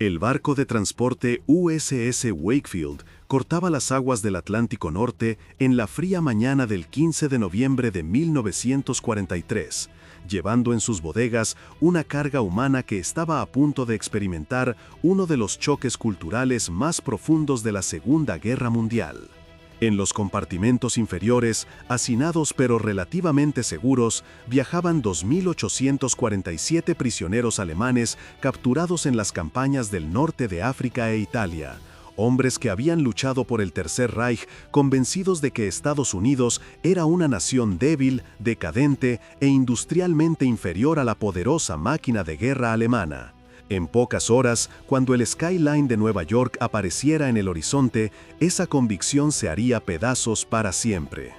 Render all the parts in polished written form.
El barco de transporte USS Wakefield cortaba las aguas del Atlántico Norte en la fría mañana del 15 de noviembre de 1943, llevando en sus bodegas una carga humana que estaba a punto de experimentar uno de los choques culturales más profundos de la Segunda Guerra Mundial. En los compartimentos inferiores, hacinados pero relativamente seguros, viajaban 2.847 prisioneros alemanes capturados en las campañas del norte de África e Italia, hombres que habían luchado por el Tercer Reich convencidos de que Estados Unidos era una nación débil, decadente e industrialmente inferior a la poderosa máquina de guerra alemana. En pocas horas, cuando el skyline de Nueva York apareciera en el horizonte, esa convicción se haría pedazos para siempre.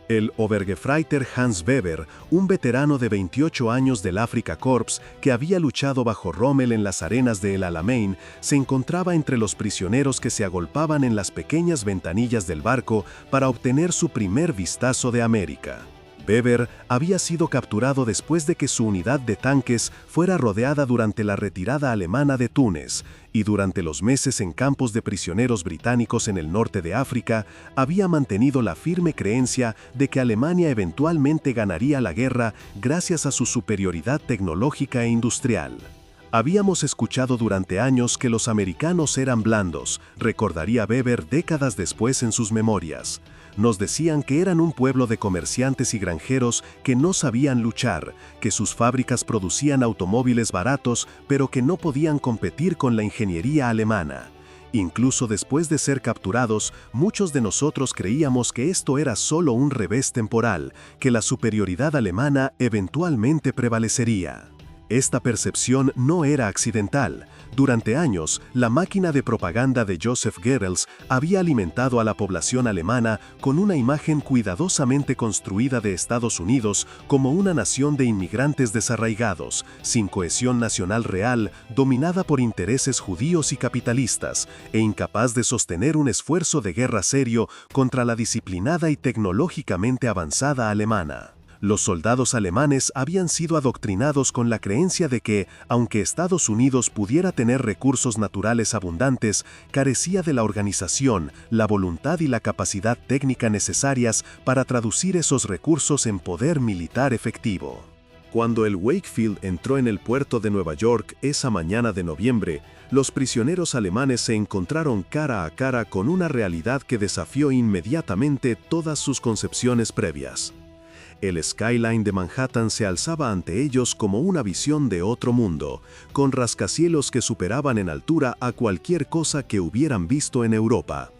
El Obergefreiter Hans Weber, un veterano de 28 años del Afrika Korps que había luchado bajo Rommel en las arenas de El Alamein, se encontraba entre los prisioneros que se agolpaban en las pequeñas ventanillas del barco para obtener su primer vistazo de América. Weber había sido capturado después de que su unidad de tanques fuera rodeada durante la retirada alemana de Túnez, y durante los meses en campos de prisioneros británicos en el norte de África, había mantenido la firme creencia de que Alemania eventualmente ganaría la guerra gracias a su superioridad tecnológica e industrial. Habíamos escuchado durante años que los americanos eran blandos, recordaría Weber décadas después en sus memorias. Nos decían que eran un pueblo de comerciantes y granjeros que no sabían luchar, que sus fábricas producían automóviles baratos, pero que no podían competir con la ingeniería alemana. Incluso después de ser capturados, muchos de nosotros creíamos que esto era solo un revés temporal, que la superioridad alemana eventualmente prevalecería. Esta percepción no era accidental. Durante años, la máquina de propaganda de Joseph Goebbels había alimentado a la población alemana con una imagen cuidadosamente construida de Estados Unidos como una nación de inmigrantes desarraigados, sin cohesión nacional real, dominada por intereses judíos y capitalistas, e incapaz de sostener un esfuerzo de guerra serio contra la disciplinada y tecnológicamente avanzada alemana. Los soldados alemanes habían sido adoctrinados con la creencia de que, aunque Estados Unidos pudiera tener recursos naturales abundantes, carecía de la organización, la voluntad y la capacidad técnica necesarias para traducir esos recursos en poder militar efectivo. Cuando el Wakefield entró en el puerto de Nueva York esa mañana de noviembre, los prisioneros alemanes se encontraron cara a cara con una realidad que desafió inmediatamente todas sus concepciones previas. El skyline de Manhattan se alzaba ante ellos como una visión de otro mundo, con rascacielos que superaban en altura a cualquier cosa que hubieran visto en Europa.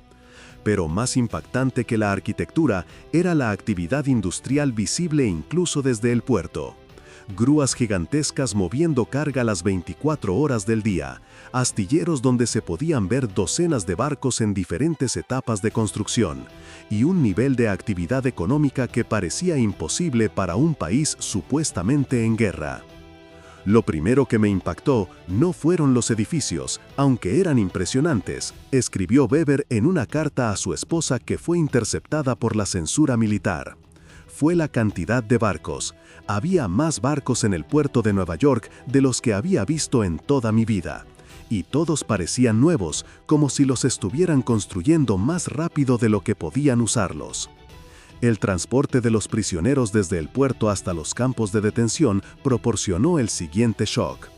Pero más impactante que la arquitectura era la actividad industrial visible incluso desde el puerto. Grúas gigantescas moviendo carga las 24 horas del día, astilleros donde se podían ver docenas de barcos en diferentes etapas de construcción, y un nivel de actividad económica que parecía imposible para un país supuestamente en guerra. Lo primero que me impactó no fueron los edificios, aunque eran impresionantes, escribió Weber en una carta a su esposa que fue interceptada por la censura militar. Fue la cantidad de barcos. Había más barcos en el puerto de Nueva York de los que había visto en toda mi vida. Y todos parecían nuevos, como si los estuvieran construyendo más rápido de lo que podían usarlos. El transporte de los prisioneros desde el puerto hasta los campos de detención proporcionó el siguiente shock.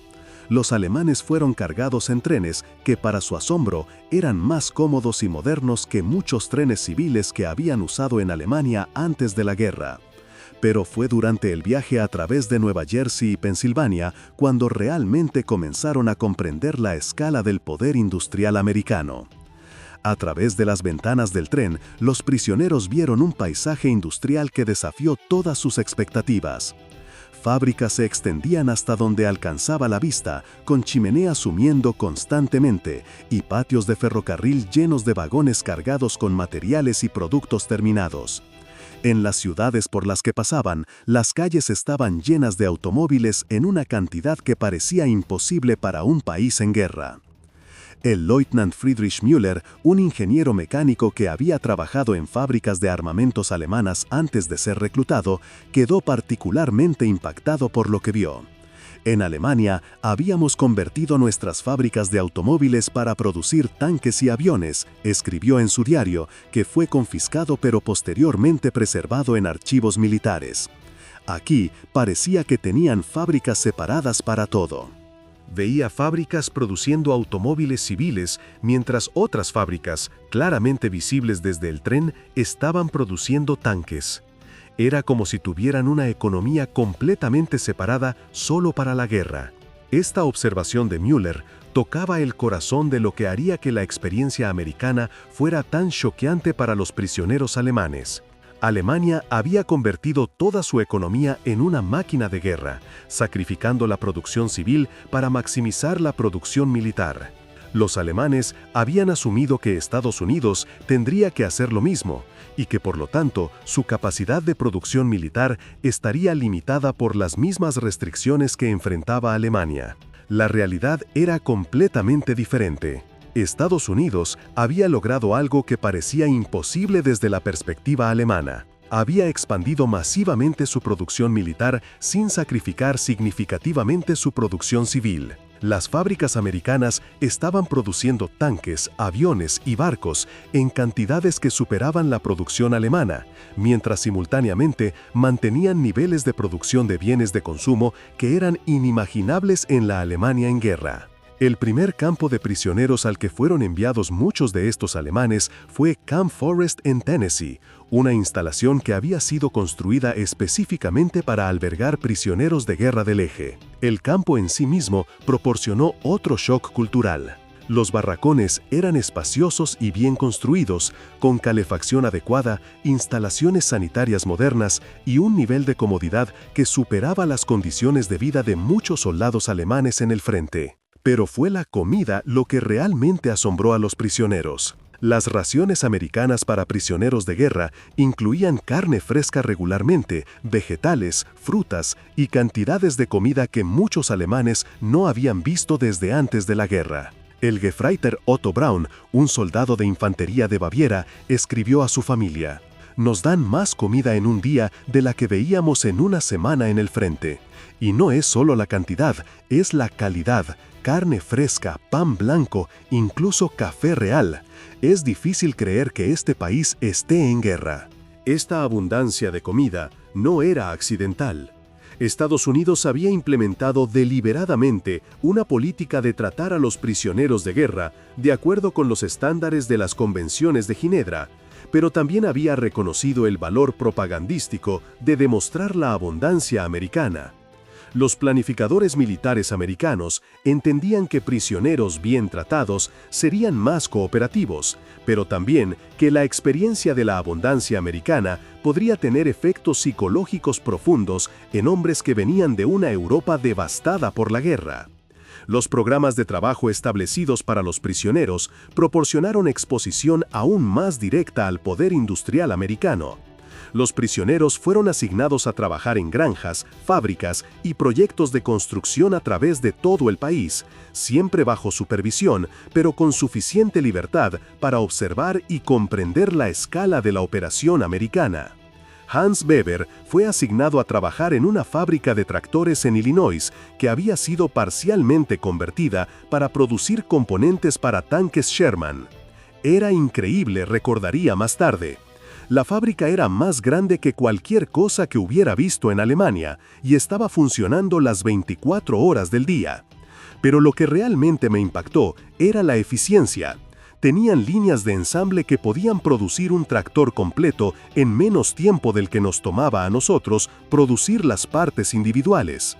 Los alemanes fueron cargados en trenes que, para su asombro, eran más cómodos y modernos que muchos trenes civiles que habían usado en Alemania antes de la guerra. Pero fue durante el viaje a través de Nueva Jersey y Pensilvania cuando realmente comenzaron a comprender la escala del poder industrial americano. A través de las ventanas del tren, los prisioneros vieron un paisaje industrial que desafió todas sus expectativas. Fábricas se extendían hasta donde alcanzaba la vista, con chimeneas humeando constantemente, y patios de ferrocarril llenos de vagones cargados con materiales y productos terminados. En las ciudades por las que pasaban, las calles estaban llenas de automóviles en una cantidad que parecía imposible para un país en guerra. El Leutnant Friedrich Müller, un ingeniero mecánico que había trabajado en fábricas de armamentos alemanas antes de ser reclutado, quedó particularmente impactado por lo que vio. En Alemania, habíamos convertido nuestras fábricas de automóviles para producir tanques y aviones, escribió en su diario, que fue confiscado pero posteriormente preservado en archivos militares. Aquí parecía que tenían fábricas separadas para todo. Veía fábricas produciendo automóviles civiles, mientras otras fábricas, claramente visibles desde el tren, estaban produciendo tanques. Era como si tuvieran una economía completamente separada solo para la guerra. Esta observación de Müller tocaba el corazón de lo que haría que la experiencia americana fuera tan choqueante para los prisioneros alemanes. Alemania había convertido toda su economía en una máquina de guerra, sacrificando la producción civil para maximizar la producción militar. Los alemanes habían asumido que Estados Unidos tendría que hacer lo mismo, y que por lo tanto su capacidad de producción militar estaría limitada por las mismas restricciones que enfrentaba Alemania. La realidad era completamente diferente. Estados Unidos había logrado algo que parecía imposible desde la perspectiva alemana. Había expandido masivamente su producción militar sin sacrificar significativamente su producción civil. Las fábricas americanas estaban produciendo tanques, aviones y barcos en cantidades que superaban la producción alemana, mientras simultáneamente mantenían niveles de producción de bienes de consumo que eran inimaginables en la Alemania en guerra. El primer campo de prisioneros al que fueron enviados muchos de estos alemanes fue Camp Forrest en Tennessee, una instalación que había sido construida específicamente para albergar prisioneros de guerra del eje. El campo en sí mismo proporcionó otro shock cultural. Los barracones eran espaciosos y bien construidos, con calefacción adecuada, instalaciones sanitarias modernas y un nivel de comodidad que superaba las condiciones de vida de muchos soldados alemanes en el frente. Pero fue la comida lo que realmente asombró a los prisioneros. Las raciones americanas para prisioneros de guerra incluían carne fresca regularmente, vegetales, frutas y cantidades de comida que muchos alemanes no habían visto desde antes de la guerra. El Gefreiter Otto Braun, un soldado de infantería de Baviera, escribió a su familia: «Nos dan más comida en un día de la que veíamos en una semana en el frente. Y no es solo la cantidad, es la calidad. Carne fresca, pan blanco, incluso café real. Es difícil creer que este país esté en guerra». Esta abundancia de comida no era accidental. Estados Unidos había implementado deliberadamente una política de tratar a los prisioneros de guerra de acuerdo con los estándares de las convenciones de Ginebra, pero también había reconocido el valor propagandístico de demostrar la abundancia americana. Los planificadores militares americanos entendían que prisioneros bien tratados serían más cooperativos, pero también que la experiencia de la abundancia americana podría tener efectos psicológicos profundos en hombres que venían de una Europa devastada por la guerra. Los programas de trabajo establecidos para los prisioneros proporcionaron exposición aún más directa al poder industrial americano. Los prisioneros fueron asignados a trabajar en granjas, fábricas y proyectos de construcción a través de todo el país, siempre bajo supervisión, pero con suficiente libertad para observar y comprender la escala de la operación americana. Hans Weber fue asignado a trabajar en una fábrica de tractores en Illinois que había sido parcialmente convertida para producir componentes para tanques Sherman. Era increíble, recordaría más tarde. La fábrica era más grande que cualquier cosa que hubiera visto en Alemania y estaba funcionando las 24 horas del día. Pero lo que realmente me impactó era la eficiencia. Tenían líneas de ensamble que podían producir un tractor completo en menos tiempo del que nos tomaba a nosotros producir las partes individuales.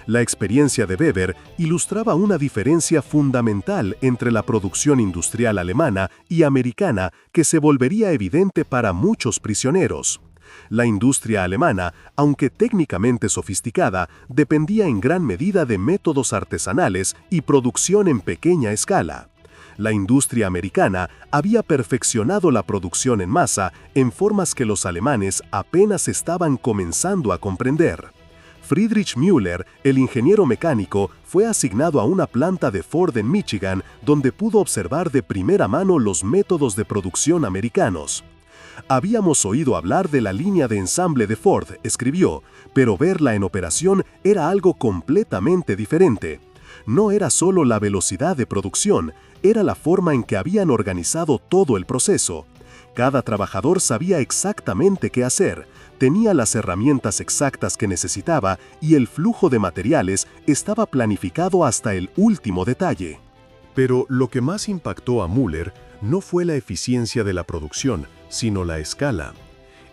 La experiencia de Weber ilustraba una diferencia fundamental entre la producción industrial alemana y americana que se volvería evidente para muchos prisioneros. La industria alemana, aunque técnicamente sofisticada, dependía en gran medida de métodos artesanales y producción en pequeña escala. La industria americana había perfeccionado la producción en masa en formas que los alemanes apenas estaban comenzando a comprender. Friedrich Müller, el ingeniero mecánico, fue asignado a una planta de Ford en Michigan, donde pudo observar de primera mano los métodos de producción americanos. Habíamos oído hablar de la línea de ensamble de Ford, escribió, pero verla en operación era algo completamente diferente. No era solo la velocidad de producción, era la forma en que habían organizado todo el proceso. Cada trabajador sabía exactamente qué hacer, tenía las herramientas exactas que necesitaba y el flujo de materiales estaba planificado hasta el último detalle. Pero lo que más impactó a Müller no fue la eficiencia de la producción, sino la escala.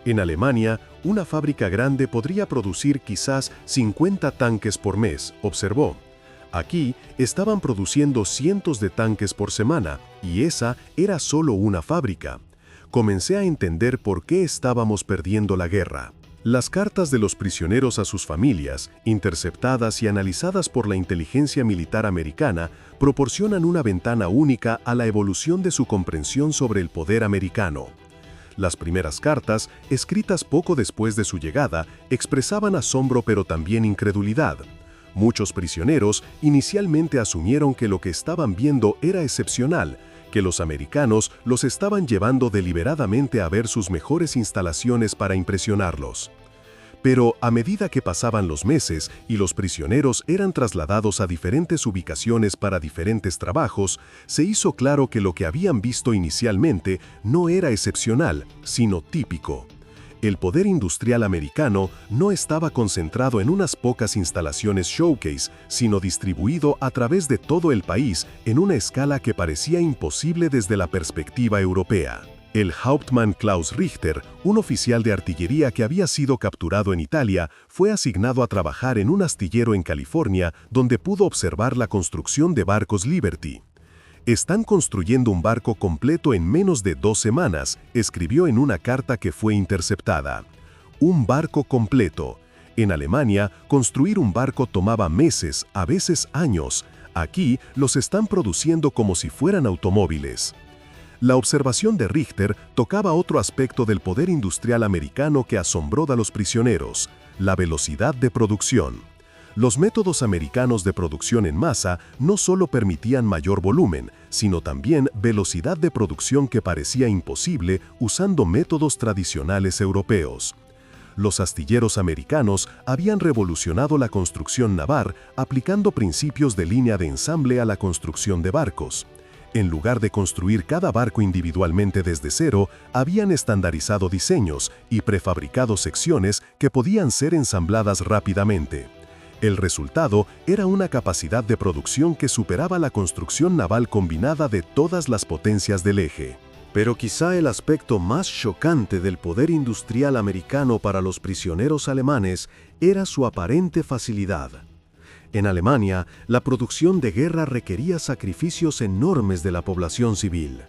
En Alemania, una fábrica grande podría producir quizás 50 tanques por mes, observó. Aquí estaban produciendo cientos de tanques por semana, y esa era solo una fábrica. Comencé a entender por qué estábamos perdiendo la guerra. Las cartas de los prisioneros a sus familias, interceptadas y analizadas por la inteligencia militar americana, proporcionan una ventana única a la evolución de su comprensión sobre el poder americano. Las primeras cartas, escritas poco después de su llegada, expresaban asombro pero también incredulidad. Muchos prisioneros inicialmente asumieron que lo que estaban viendo era excepcional, que los americanos los estaban llevando deliberadamente a ver sus mejores instalaciones para impresionarlos. Pero a medida que pasaban los meses y los prisioneros eran trasladados a diferentes ubicaciones para diferentes trabajos, se hizo claro que lo que habían visto inicialmente no era excepcional, sino típico. El poder industrial americano no estaba concentrado en unas pocas instalaciones showcase, sino distribuido a través de todo el país en una escala que parecía imposible desde la perspectiva europea. El Hauptmann Klaus Richter, un oficial de artillería que había sido capturado en Italia, fue asignado a trabajar en un astillero en California, donde pudo observar la construcción de barcos Liberty. «Están construyendo un barco completo en menos de 2 semanas», escribió en una carta que fue interceptada. Un barco completo. En Alemania, construir un barco tomaba meses, a veces años. Aquí los están produciendo como si fueran automóviles. La observación de Richter tocaba otro aspecto del poder industrial americano que asombró a los prisioneros: la velocidad de producción. Los métodos americanos de producción en masa no solo permitían mayor volumen, sino también velocidad de producción que parecía imposible usando métodos tradicionales europeos. Los astilleros americanos habían revolucionado la construcción naval aplicando principios de línea de ensamble a la construcción de barcos. En lugar de construir cada barco individualmente desde cero, habían estandarizado diseños y prefabricado secciones que podían ser ensambladas rápidamente. El resultado era una capacidad de producción que superaba la construcción naval combinada de todas las potencias del eje. Pero quizá el aspecto más chocante del poder industrial americano para los prisioneros alemanes era su aparente facilidad. En Alemania, la producción de guerra requería sacrificios enormes de la población civil.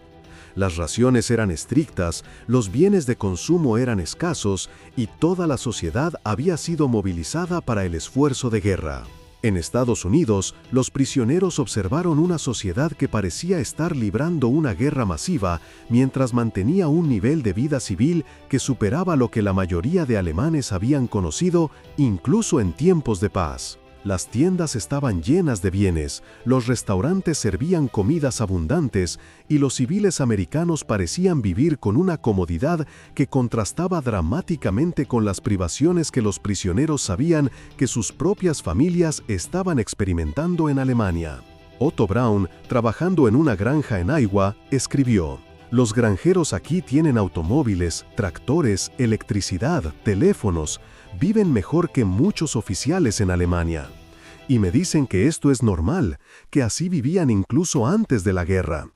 Las raciones eran estrictas, los bienes de consumo eran escasos y toda la sociedad había sido movilizada para el esfuerzo de guerra. En Estados Unidos, los prisioneros observaron una sociedad que parecía estar librando una guerra masiva mientras mantenía un nivel de vida civil que superaba lo que la mayoría de alemanes habían conocido incluso en tiempos de paz. Las tiendas estaban llenas de bienes, los restaurantes servían comidas abundantes y los civiles americanos parecían vivir con una comodidad que contrastaba dramáticamente con las privaciones que los prisioneros sabían que sus propias familias estaban experimentando en Alemania. Otto Braun, trabajando en una granja en Iowa, escribió: «Los granjeros aquí tienen automóviles, tractores, electricidad, teléfonos. Viven mejor que muchos oficiales en Alemania. Y me dicen que esto es normal, que así vivían incluso antes de la guerra.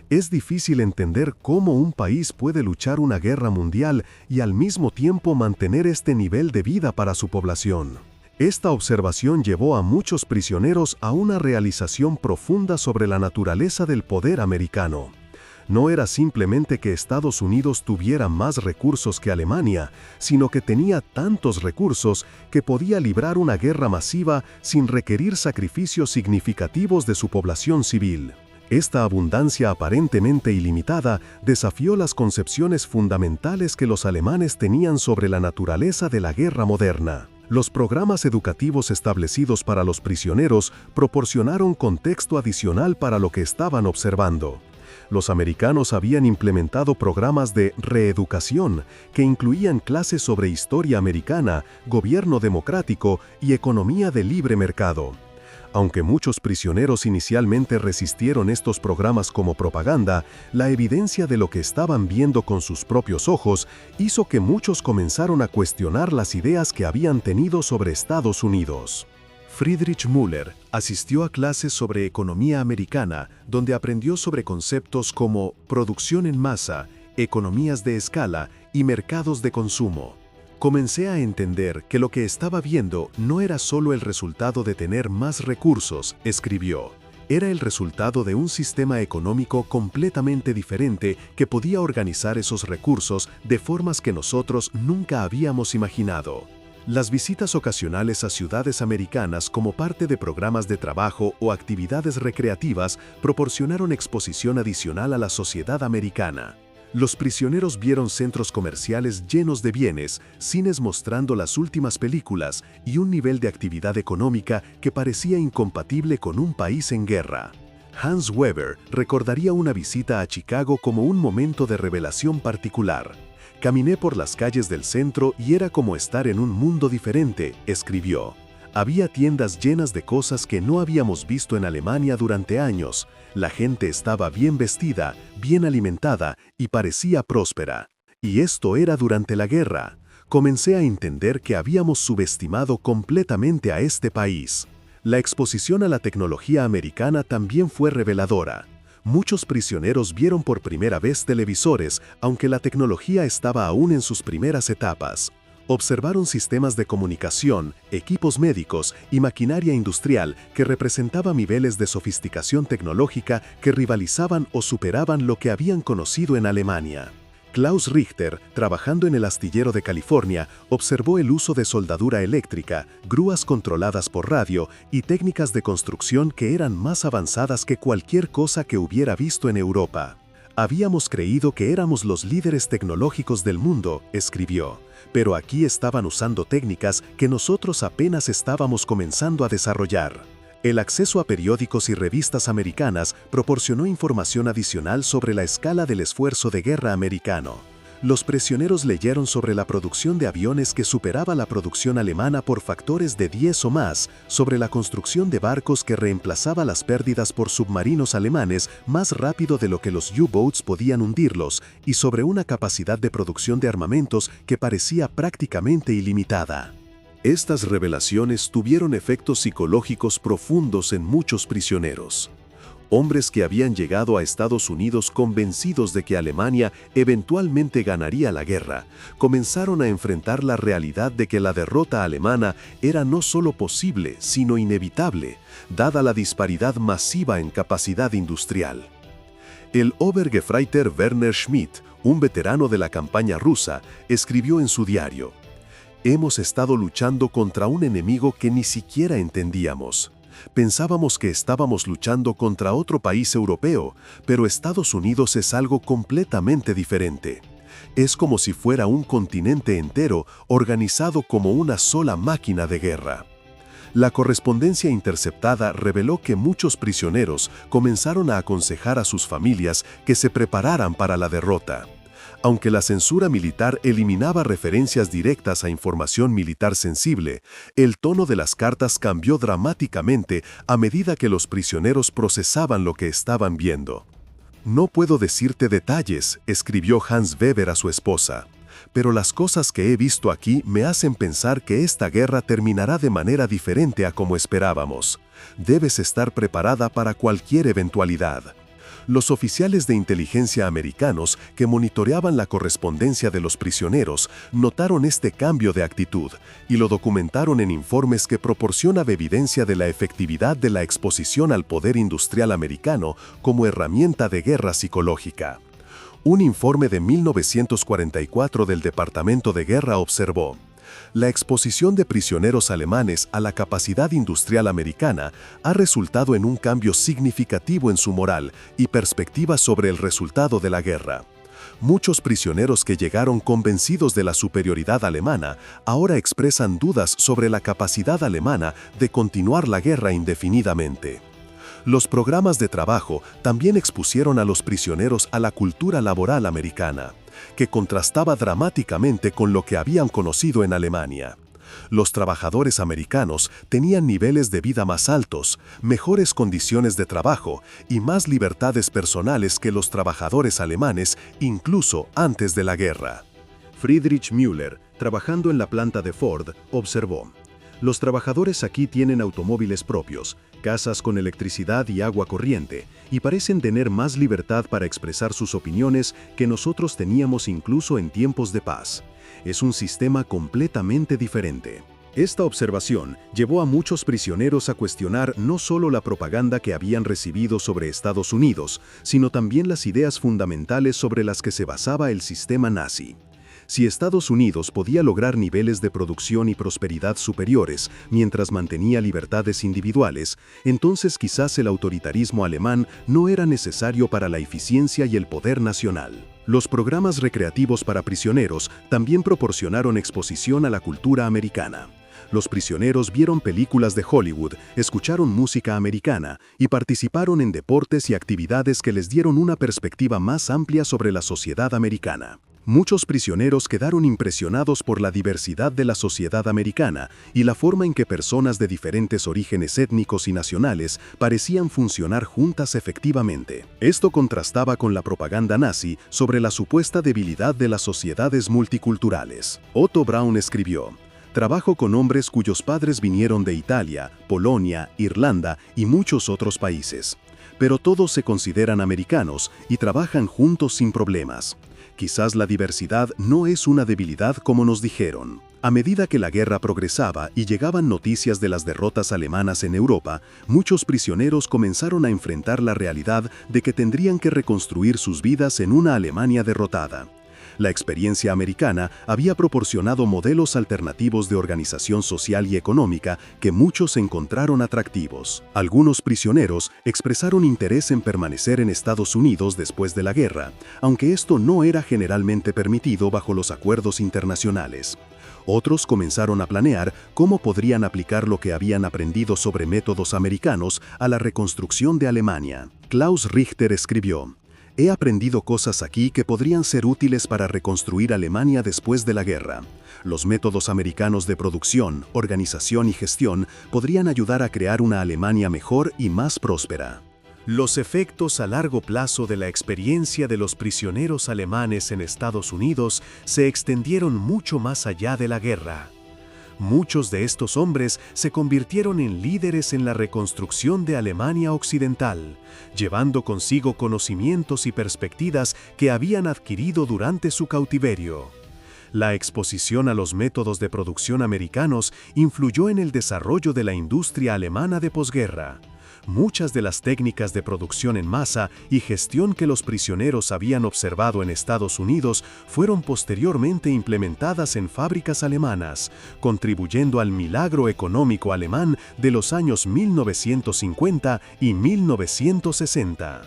Es difícil entender cómo un país puede luchar una guerra mundial y al mismo tiempo mantener este nivel de vida para su población». Esta observación llevó a muchos prisioneros a una realización profunda sobre la naturaleza del poder americano. No era simplemente que Estados Unidos tuviera más recursos que Alemania, sino que tenía tantos recursos que podía librar una guerra masiva sin requerir sacrificios significativos de su población civil. Esta abundancia aparentemente ilimitada desafió las concepciones fundamentales que los alemanes tenían sobre la naturaleza de la guerra moderna. Los programas educativos establecidos para los prisioneros proporcionaron contexto adicional para lo que estaban observando. Los americanos habían implementado programas de reeducación que incluían clases sobre historia americana, gobierno democrático y economía de libre mercado. Aunque muchos prisioneros inicialmente resistieron estos programas como propaganda, la evidencia de lo que estaban viendo con sus propios ojos hizo que muchos comenzaron a cuestionar las ideas que habían tenido sobre Estados Unidos. Friedrich Müller asistió a clases sobre economía americana, donde aprendió sobre conceptos como producción en masa, economías de escala y mercados de consumo. Comencé a entender que lo que estaba viendo no era solo el resultado de tener más recursos, escribió. Era el resultado de un sistema económico completamente diferente que podía organizar esos recursos de formas que nosotros nunca habíamos imaginado. Las visitas ocasionales a ciudades americanas como parte de programas de trabajo o actividades recreativas proporcionaron exposición adicional a la sociedad americana. Los prisioneros vieron centros comerciales llenos de bienes, cines mostrando las últimas películas y un nivel de actividad económica que parecía incompatible con un país en guerra. Hans Weber recordaría una visita a Chicago como un momento de revelación particular. Caminé por las calles del centro y era como estar en un mundo diferente, escribió. Había tiendas llenas de cosas que no habíamos visto en Alemania durante años. La gente estaba bien vestida, bien alimentada y parecía próspera. Y esto era durante la guerra. Comencé a entender que habíamos subestimado completamente a este país. La exposición a la tecnología americana también fue reveladora. Muchos prisioneros vieron por primera vez televisores, aunque la tecnología estaba aún en sus primeras etapas. Observaron sistemas de comunicación, equipos médicos y maquinaria industrial que representaban niveles de sofisticación tecnológica que rivalizaban o superaban lo que habían conocido en Alemania. Klaus Richter, trabajando en el astillero de California, observó el uso de soldadura eléctrica, grúas controladas por radio y técnicas de construcción que eran más avanzadas que cualquier cosa que hubiera visto en Europa. Habíamos creído que éramos los líderes tecnológicos del mundo, escribió, pero aquí estaban usando técnicas que nosotros apenas estábamos comenzando a desarrollar. El acceso a periódicos y revistas americanas proporcionó información adicional sobre la escala del esfuerzo de guerra americano. Los prisioneros leyeron sobre la producción de aviones que superaba la producción alemana por factores de 10 o más, sobre la construcción de barcos que reemplazaba las pérdidas por submarinos alemanes más rápido de lo que los U-boats podían hundirlos, y sobre una capacidad de producción de armamentos que parecía prácticamente ilimitada. Estas revelaciones tuvieron efectos psicológicos profundos en muchos prisioneros. Hombres que habían llegado a Estados Unidos convencidos de que Alemania eventualmente ganaría la guerra, comenzaron a enfrentar la realidad de que la derrota alemana era no solo posible, sino inevitable, dada la disparidad masiva en capacidad industrial. El Obergefreiter Werner Schmidt, un veterano de la campaña rusa, escribió en su diario: «Hemos estado luchando contra un enemigo que ni siquiera entendíamos. Pensábamos que estábamos luchando contra otro país europeo, pero Estados Unidos es algo completamente diferente. Es como si fuera un continente entero organizado como una sola máquina de guerra». La correspondencia interceptada reveló que muchos prisioneros comenzaron a aconsejar a sus familias que se prepararan para la derrota. Aunque la censura militar eliminaba referencias directas a información militar sensible, el tono de las cartas cambió dramáticamente a medida que los prisioneros procesaban lo que estaban viendo. «No puedo decirte detalles», escribió Hans Weber a su esposa, «pero las cosas que he visto aquí me hacen pensar que esta guerra terminará de manera diferente a como esperábamos. Debes estar preparada para cualquier eventualidad». Los oficiales de inteligencia americanos que monitoreaban la correspondencia de los prisioneros notaron este cambio de actitud y lo documentaron en informes que proporcionan evidencia de la efectividad de la exposición al poder industrial americano como herramienta de guerra psicológica. Un informe de 1944 del Departamento de Guerra observó: la exposición de prisioneros alemanes a la capacidad industrial americana ha resultado en un cambio significativo en su moral y perspectiva sobre el resultado de la guerra. Muchos prisioneros que llegaron convencidos de la superioridad alemana ahora expresan dudas sobre la capacidad alemana de continuar la guerra indefinidamente. Los programas de trabajo también expusieron a los prisioneros a la cultura laboral americana, que contrastaba dramáticamente con lo que habían conocido en Alemania. Los trabajadores americanos tenían niveles de vida más altos, mejores condiciones de trabajo y más libertades personales que los trabajadores alemanes, incluso antes de la guerra. Friedrich Müller, trabajando en la planta de Ford, observó: los trabajadores aquí tienen automóviles propios, casas con electricidad y agua corriente, y parecen tener más libertad para expresar sus opiniones que nosotros teníamos incluso en tiempos de paz. Es un sistema completamente diferente. Esta observación llevó a muchos prisioneros a cuestionar no solo la propaganda que habían recibido sobre Estados Unidos, sino también las ideas fundamentales sobre las que se basaba el sistema nazi. Si Estados Unidos podía lograr niveles de producción y prosperidad superiores mientras mantenía libertades individuales, entonces quizás el autoritarismo alemán no era necesario para la eficiencia y el poder nacional. Los programas recreativos para prisioneros también proporcionaron exposición a la cultura americana. Los prisioneros vieron películas de Hollywood, escucharon música americana y participaron en deportes y actividades que les dieron una perspectiva más amplia sobre la sociedad americana. Muchos prisioneros quedaron impresionados por la diversidad de la sociedad americana y la forma en que personas de diferentes orígenes étnicos y nacionales parecían funcionar juntas efectivamente. Esto contrastaba con la propaganda nazi sobre la supuesta debilidad de las sociedades multiculturales. Otto Braun escribió: trabajo con hombres cuyos padres vinieron de Italia, Polonia, Irlanda y muchos otros países. Pero todos se consideran americanos y trabajan juntos sin problemas. Quizás la diversidad no es una debilidad como nos dijeron. A medida que la guerra progresaba y llegaban noticias de las derrotas alemanas en Europa, muchos prisioneros comenzaron a enfrentar la realidad de que tendrían que reconstruir sus vidas en una Alemania derrotada. La experiencia americana había proporcionado modelos alternativos de organización social y económica que muchos encontraron atractivos. Algunos prisioneros expresaron interés en permanecer en Estados Unidos después de la guerra, aunque esto no era generalmente permitido bajo los acuerdos internacionales. Otros comenzaron a planear cómo podrían aplicar lo que habían aprendido sobre métodos americanos a la reconstrucción de Alemania. Klaus Richter escribió: he aprendido cosas aquí que podrían ser útiles para reconstruir Alemania después de la guerra. Los métodos americanos de producción, organización y gestión podrían ayudar a crear una Alemania mejor y más próspera. Los efectos a largo plazo de la experiencia de los prisioneros alemanes en Estados Unidos se extendieron mucho más allá de la guerra. Muchos de estos hombres se convirtieron en líderes en la reconstrucción de Alemania Occidental, llevando consigo conocimientos y perspectivas que habían adquirido durante su cautiverio. La exposición a los métodos de producción americanos influyó en el desarrollo de la industria alemana de posguerra. Muchas de las técnicas de producción en masa y gestión que los prisioneros habían observado en Estados Unidos fueron posteriormente implementadas en fábricas alemanas, contribuyendo al milagro económico alemán de los años 1950 y 1960.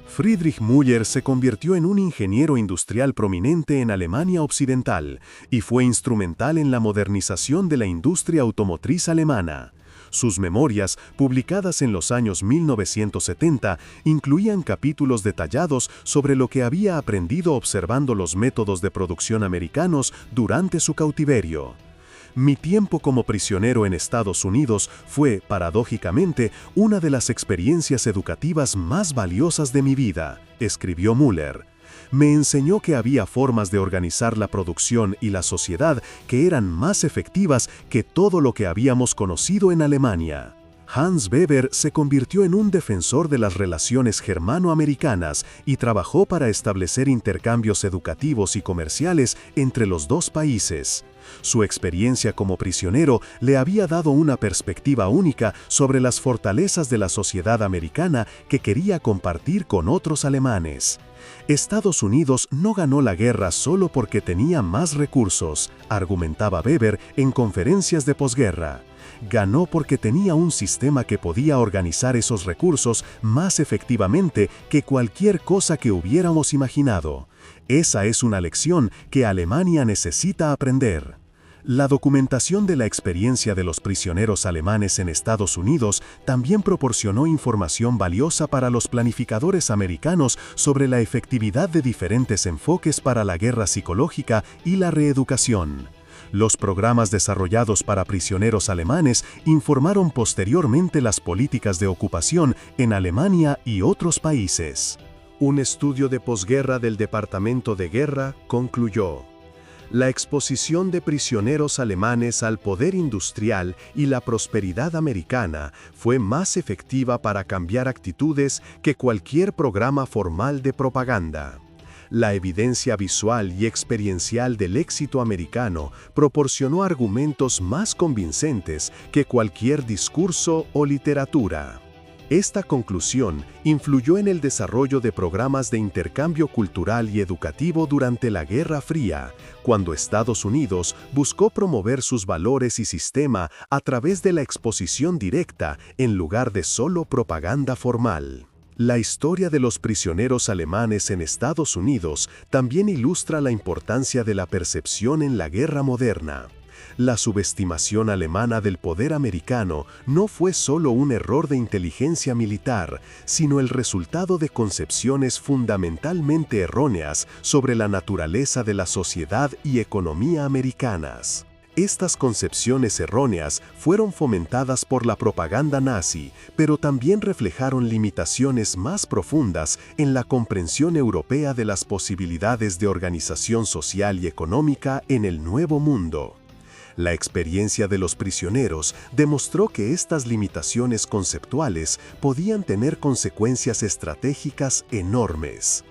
Friedrich Müller se convirtió en un ingeniero industrial prominente en Alemania Occidental y fue instrumental en la modernización de la industria automotriz alemana. Sus memorias, publicadas en los años 1970, incluían capítulos detallados sobre lo que había aprendido observando los métodos de producción americanos durante su cautiverio. Mi tiempo como prisionero en Estados Unidos fue, paradójicamente, una de las experiencias educativas más valiosas de mi vida, escribió Müller. Me enseñó que había formas de organizar la producción y la sociedad que eran más efectivas que todo lo que habíamos conocido en Alemania. Hans Weber se convirtió en un defensor de las relaciones germano-americanas y trabajó para establecer intercambios educativos y comerciales entre los dos países. Su experiencia como prisionero le había dado una perspectiva única sobre las fortalezas de la sociedad americana que quería compartir con otros alemanes. Estados Unidos no ganó la guerra solo porque tenía más recursos, argumentaba Weber en conferencias de posguerra. Ganó porque tenía un sistema que podía organizar esos recursos más efectivamente que cualquier cosa que hubiéramos imaginado. Esa es una lección que Alemania necesita aprender. La documentación de la experiencia de los prisioneros alemanes en Estados Unidos también proporcionó información valiosa para los planificadores americanos sobre la efectividad de diferentes enfoques para la guerra psicológica y la reeducación. Los programas desarrollados para prisioneros alemanes informaron posteriormente las políticas de ocupación en Alemania y otros países. Un estudio de posguerra del Departamento de Guerra concluyó: la exposición de prisioneros alemanes al poder industrial y la prosperidad americana fue más efectiva para cambiar actitudes que cualquier programa formal de propaganda. La evidencia visual y experiencial del éxito americano proporcionó argumentos más convincentes que cualquier discurso o literatura. Esta conclusión influyó en el desarrollo de programas de intercambio cultural y educativo durante la Guerra Fría, cuando Estados Unidos buscó promover sus valores y sistema a través de la exposición directa en lugar de solo propaganda formal. La historia de los prisioneros alemanes en Estados Unidos también ilustra la importancia de la percepción en la guerra moderna. La subestimación alemana del poder americano no fue solo un error de inteligencia militar, sino el resultado de concepciones fundamentalmente erróneas sobre la naturaleza de la sociedad y economía americanas. Estas concepciones erróneas fueron fomentadas por la propaganda nazi, pero también reflejaron limitaciones más profundas en la comprensión europea de las posibilidades de organización social y económica en el Nuevo Mundo. La experiencia de los prisioneros demostró que estas limitaciones conceptuales podían tener consecuencias estratégicas enormes.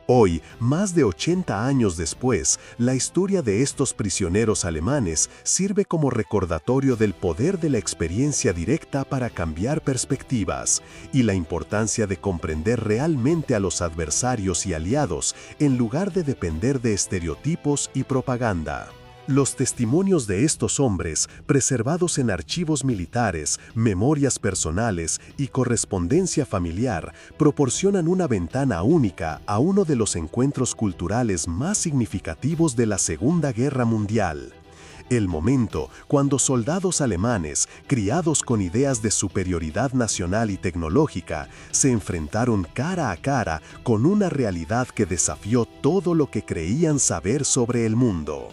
Hoy, más de 80 años después, la historia de estos prisioneros alemanes sirve como recordatorio del poder de la experiencia directa para cambiar perspectivas y la importancia de comprender realmente a los adversarios y aliados en lugar de depender de estereotipos y propaganda. Los testimonios de estos hombres, preservados en archivos militares, memorias personales y correspondencia familiar, proporcionan una ventana única a uno de los encuentros culturales más significativos de la Segunda Guerra Mundial. El momento cuando soldados alemanes, criados con ideas de superioridad nacional y tecnológica, se enfrentaron cara a cara con una realidad que desafió todo lo que creían saber sobre el mundo.